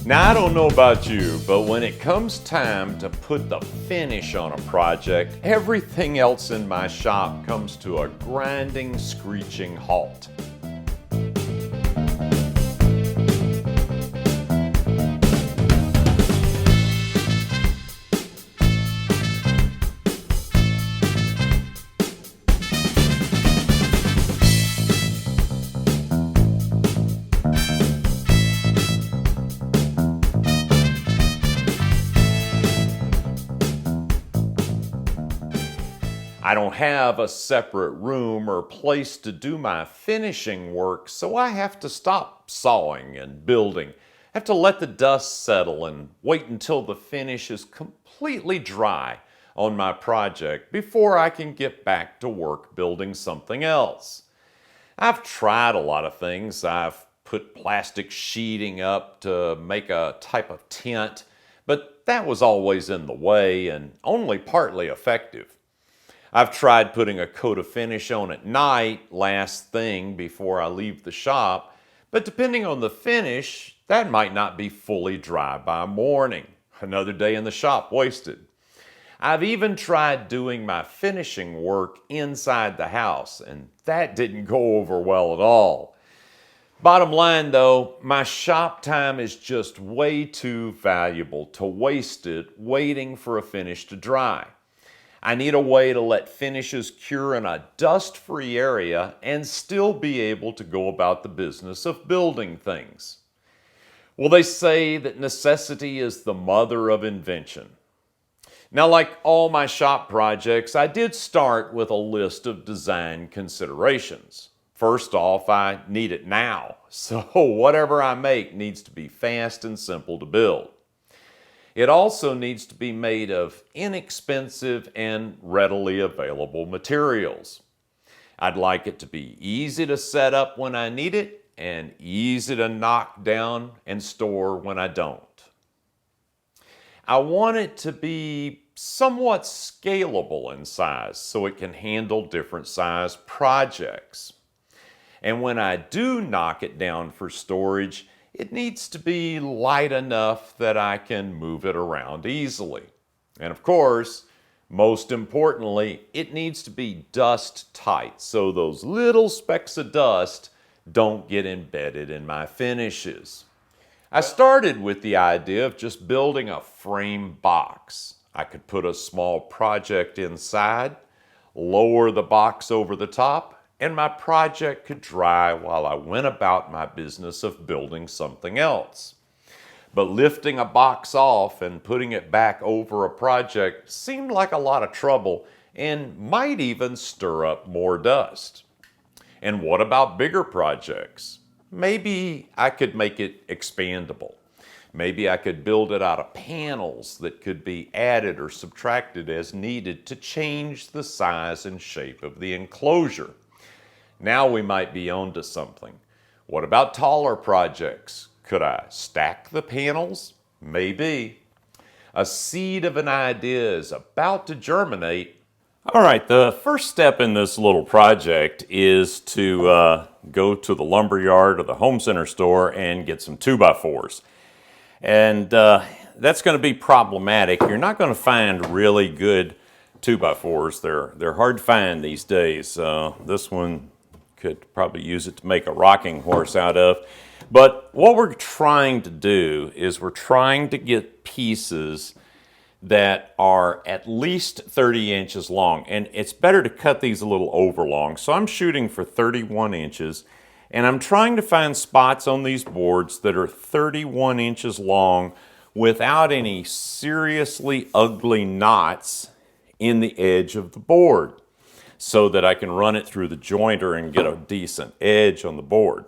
Now, I don't know about you, but when it comes time to put the finish on a project, everything else in my shop comes to a grinding, screeching halt. I don't have a separate room or place to do my finishing work, so I have to stop sawing and building. I have to let the dust settle and wait until the finish is completely dry on my project before I can get back to work building something else. I've tried a lot of things. I've put plastic sheeting up to make a type of tent, but that was always in the way and only partly effective. I've tried putting a coat of finish on at night, last thing before I leave the shop, but depending on the finish, that might not be fully dry by morning. Another day in the shop wasted. I've even tried doing my finishing work inside the house, and that didn't go over well at all. Bottom line though, my shop time is just way too valuable to waste it waiting for a finish to dry. I need a way to let finishes cure in a dust-free area and still be able to go about the business of building things. Well, they say that necessity is the mother of invention. Now, like all my shop projects, I did start with a list of design considerations. First off, I need it now, so whatever I make needs to be fast and simple to build. It also needs to be made of inexpensive and readily available materials. I'd like it to be easy to set up when I need it and easy to knock down and store when I don't. I want it to be somewhat scalable in size so it can handle different size projects. And when I do knock it down for storage, it needs to be light enough that I can move it around easily. And of course, most importantly, it needs to be dust tight so those little specks of dust don't get embedded in my finishes. I started with the idea of just building a frame box. I could put a small project inside, lower the box over the top, and my project could dry while I went about my business of building something else. But lifting a box off and putting it back over a project seemed like a lot of trouble and might even stir up more dust. And what about bigger projects? Maybe I could make it expandable. Maybe I could build it out of panels that could be added or subtracted as needed to change the size and shape of the enclosure. Now we might be onto something. What about taller projects? Could I stack the panels? Maybe. A seed of an idea is about to germinate. All right, the first step in this little project is to go to the lumber yard or the home center store and get some 2x4s. And that's going to be problematic. You're not going to find really good 2x4s. They're hard to find these days. This one could probably use it to make a rocking horse out of. But what we're trying to do is we're trying to get pieces that are at least 30 inches long. And it's better to cut these a little over long. So I'm shooting for 31 inches. And I'm trying to find spots on these boards that are 31 inches long without any seriously ugly knots in the edge of the board, so that I can run it through the jointer and get a decent edge on the board.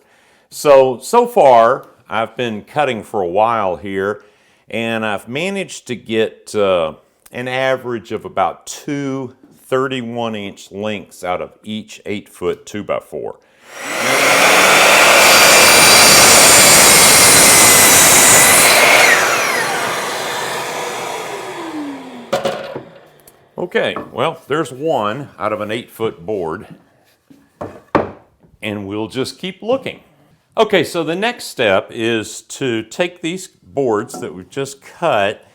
So far, I've been cutting for a while here, and I've managed to get an average of about two 31-inch lengths out of each 8-foot 2x4. Okay, well, there's one out of an 8-foot board, and we'll just keep looking. Okay, so the next step is to take these boards that we've just cut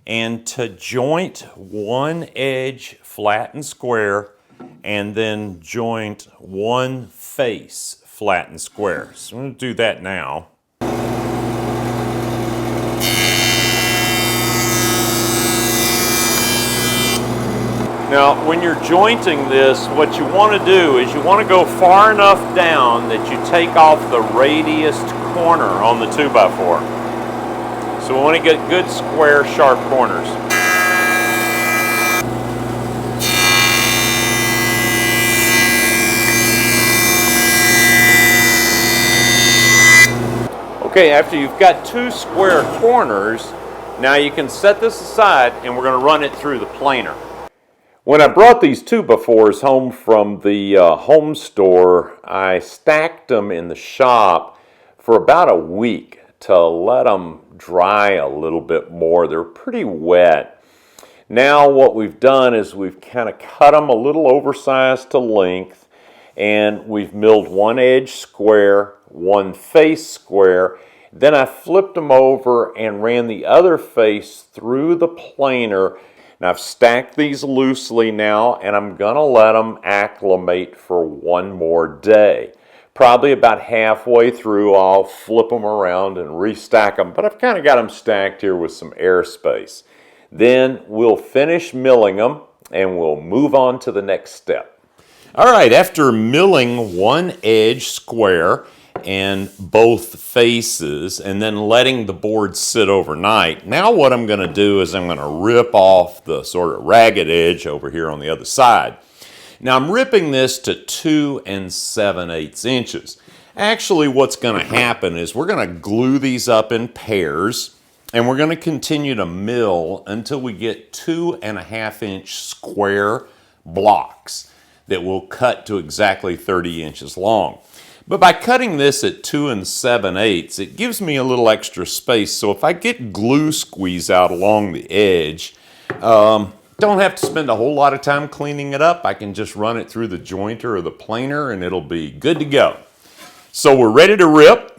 and to joint one edge flat and square and then joint one face flat and square. So I'm going to do that now. Now, when you're jointing this, what you want to do is you want to go far enough down that you take off the radius corner on the 2x4. So we want to get good, square, sharp corners. Okay, after you've got two square corners, now you can set this aside and we're going to run it through the planer. When I brought these 2x4s home from the home store, I stacked them in the shop for about a week to let them dry a little bit more. They're pretty wet. Now what we've done is we've kind of cut them a little oversized to length, and we've milled one edge square, one face square. Then I flipped them over and ran the other face through the planer. Now I've stacked these loosely now, and I'm going to let them acclimate for one more day. Probably about halfway through, I'll flip them around and restack them, but I've kind of got them stacked here with some airspace. Then we'll finish milling them, and we'll move on to the next step. All right, after milling one edge square and both faces and then letting the board sit overnight, now what I'm going to do is I'm going to rip off the sort of ragged edge over here on the other side. Now I'm ripping this to 2 7/8 inches. Actually, what's going to happen is we're going to glue these up in pairs, and we're going to continue to mill until we get 2.5-inch square blocks that will cut to exactly 30 inches long. But by cutting this at 2 7/8, it gives me a little extra space. So if I get glue squeeze out along the edge, don't have to spend a whole lot of time cleaning it up. I can just run it through the jointer or the planer and it'll be good to go. So we're ready to rip.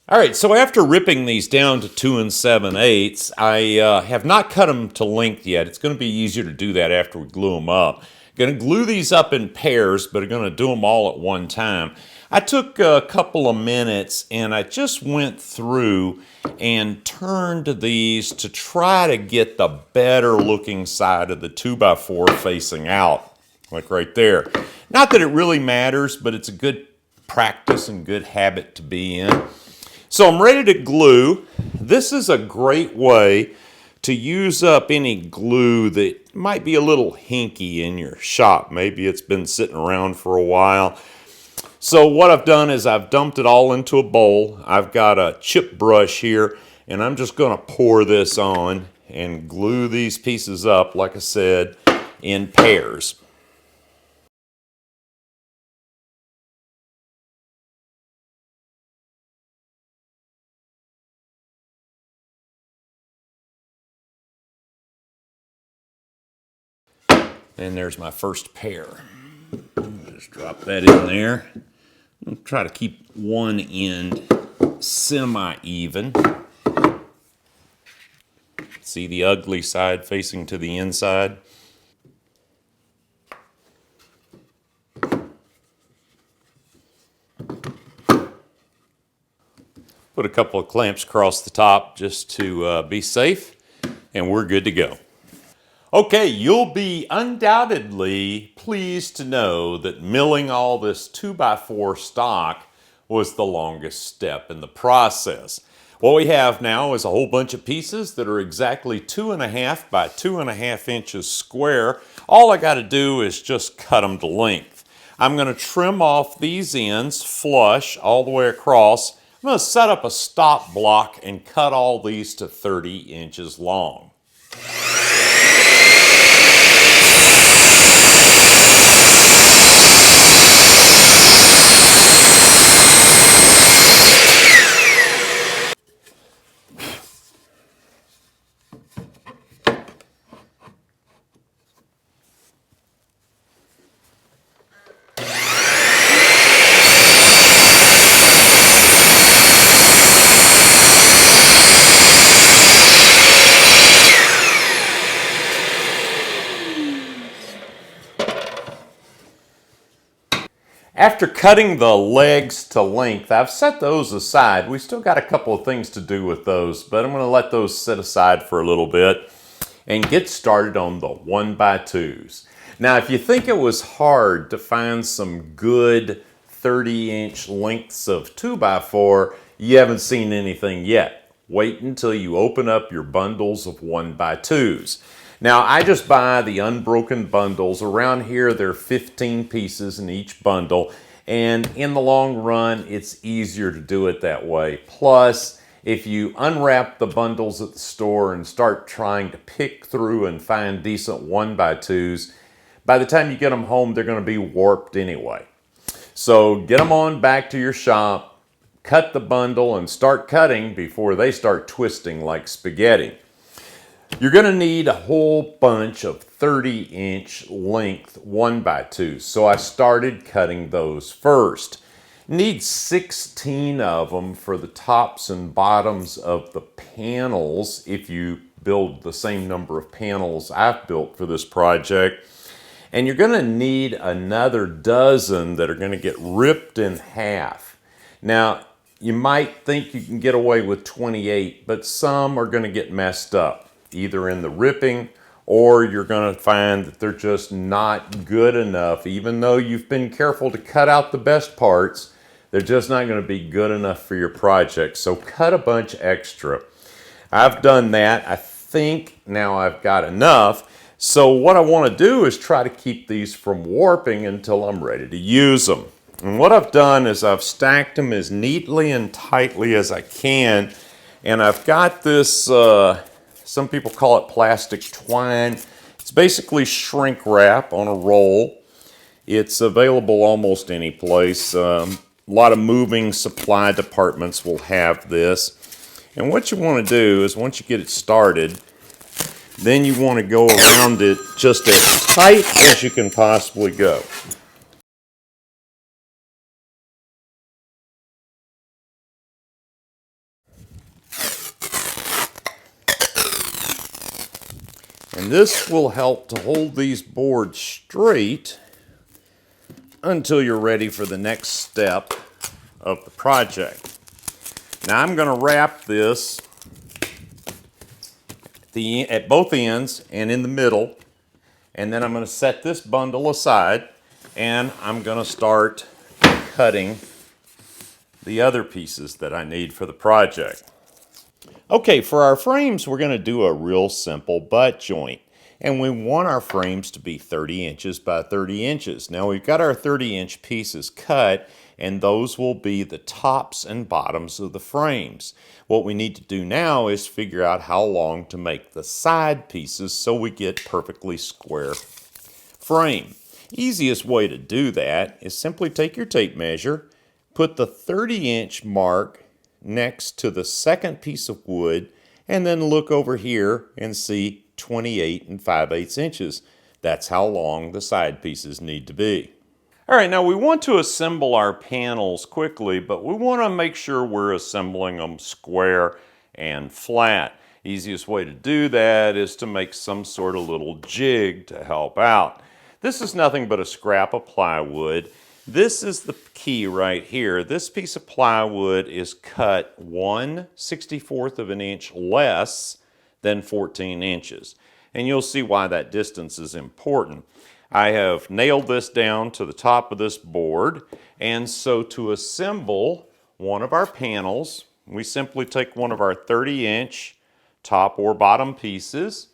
All right, so after ripping these down to 2 7/8, I have not cut them to length yet. It's going to be easier to do that after we glue them up. Going to glue these up in pairs, but I'm going to do them all at one time. I took a couple of minutes and I just went through and turned these to try to get the better looking side of the 2x4 facing out, like right there. Not that it really matters, but it's a good practice and good habit to be in. So I'm ready to glue. This is a great way to use up any glue that might be a little hinky in your shop. Maybe it's been sitting around for a while. So what I've done is I've dumped it all into a bowl. I've got a chip brush here, and I'm just going to pour this on and glue these pieces up, like I said, in pairs. And there's my first pair. Just drop that in there. I'll try to keep one end semi-even. See the ugly side facing to the inside? Put a couple of clamps across the top just to be safe, and we're good to go. Okay, you'll be undoubtedly pleased to know that milling all this 2x4 stock was the longest step in the process. What we have now is a whole bunch of pieces that are exactly 2.5 by 2.5 inches square. All I got to do is just cut them to length. I'm going to trim off these ends flush all the way across. I'm going to set up a stop block and cut all these to 30 inches long. After cutting the legs to length, I've set those aside. We still got a couple of things to do with those, but I'm going to let those sit aside for a little bit and get started on the 1x2s. Now, if you think it was hard to find some good 30-inch lengths of 2x4, you haven't seen anything yet. Wait until you open up your bundles of 1x2s. Now, I just buy the unbroken bundles. Around here, there are 15 pieces in each bundle, and in the long run, it's easier to do it that way. Plus, if you unwrap the bundles at the store and start trying to pick through and find decent 1x2s, by the time you get them home, they're going to be warped anyway. So get them on back to your shop, cut the bundle, and start cutting before they start twisting like spaghetti. You're going to need a whole bunch of 30-inch length 1x2s, so I started cutting those first. Need 16 of them for the tops and bottoms of the panels if you build the same number of panels I've built for this project. And you're going to need another dozen that are going to get ripped in half. Now, you might think you can get away with 28, but some are going to get messed up, either in the ripping or you're going to find that they're just not good enough. Even though you've been careful to cut out the best parts, they're just not going to be good enough for your project. So cut a bunch extra. I've done that. I think now I've got enough. So what I want to do is try to keep these from warping until I'm ready to use them. And what I've done is I've stacked them as neatly and tightly as I can. And I've got this, some people call it plastic twine. It's basically shrink wrap on a roll. It's available almost any place. A lot of moving supply departments will have this. And what you want to do is once you get it started, then you want to go around it just as tight as you can possibly go. And this will help to hold these boards straight until you're ready for the next step of the project. Now I'm going to wrap this at both ends and in the middle, and then I'm going to set this bundle aside and I'm going to start cutting the other pieces that I need for the project. Okay, for our frames we're going to do a real simple butt joint, and we want our frames to be 30 inches by 30 inches. Now we've got our 30-inch pieces cut, and those will be the tops and bottoms of the frames. What we need to do now is figure out how long to make the side pieces so we get perfectly square frame. Easiest way to do that is simply take your tape measure, put the 30-inch mark next to the second piece of wood, and then look over here and see 28 5/8 inches. That's how long the side pieces need to be. All right, now we want to assemble our panels quickly, but we want to make sure we're assembling them square and flat. Easiest way to do that is to make some sort of little jig to help out. This is nothing but a scrap of plywood. This is the key right here. This piece of plywood is cut 1/64 of an inch less than 14 inches. And you'll see why that distance is important. I have nailed this down to the top of this board, and so to assemble one of our panels, we simply take one of our 30-inch top or bottom pieces,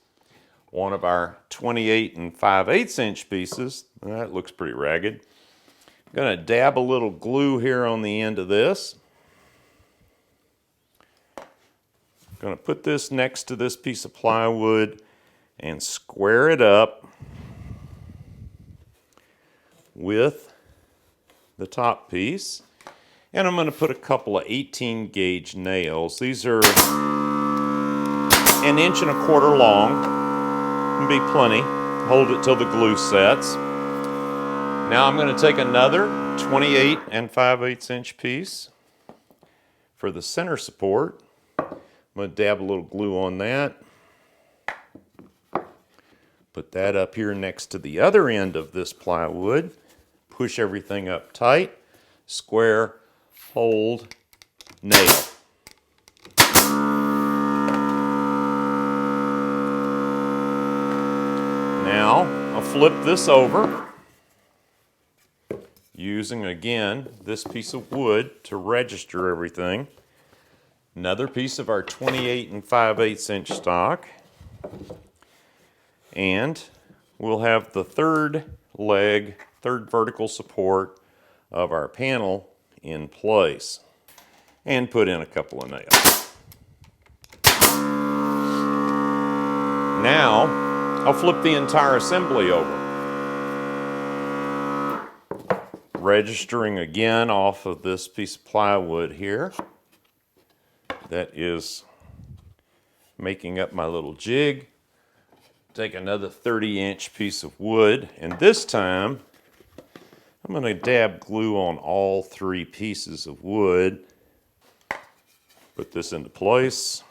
one of our 28 5/8 inch pieces. That looks pretty ragged. I'm going to dab a little glue here on the end of this. I'm going to put this next to this piece of plywood and square it up with the top piece. And I'm going to put a couple of 18 gauge nails. These are 1.25 inches long. Can be plenty. Hold it till the glue sets. Now I'm going to take another 28 5/8 inch piece for the center support. I'm going to dab a little glue on that. Put that up here next to the other end of this plywood. push everything up tight, square, hold, nail. Now, I'll flip this over, using again this piece of wood to register everything. Another piece of our 28 5/8 inch stock. And we'll have the third leg, third vertical support of our panel in place. And put in a couple of nails. Now, I'll flip the entire assembly over. Registering again off of this piece of plywood here. That is making up my little jig. Take another 30-inch piece of wood, and this time I'm going to dab glue on all three pieces of wood. Put this into place.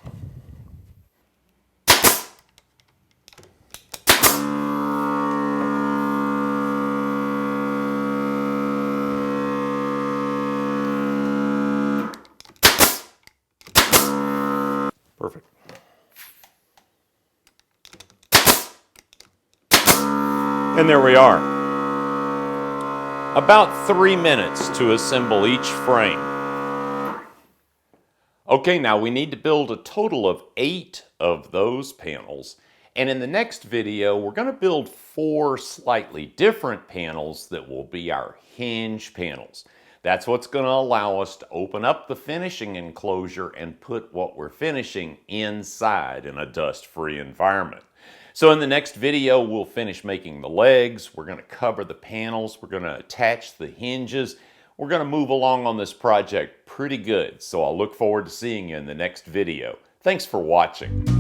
Perfect. And there we are. About 3 minutes to assemble each frame. Okay, now we need to build a total of 8 of those panels. And in the next video, we're going to build 4 slightly different panels that will be our hinge panels. That's what's going to allow us to open up the finishing enclosure and put what we're finishing inside in a dust-free environment. So in the next video, we'll finish making the legs, we're going to cover the panels, we're going to attach the hinges. We're going to move along on this project pretty good, so I'll look forward to seeing you in the next video. Thanks for watching.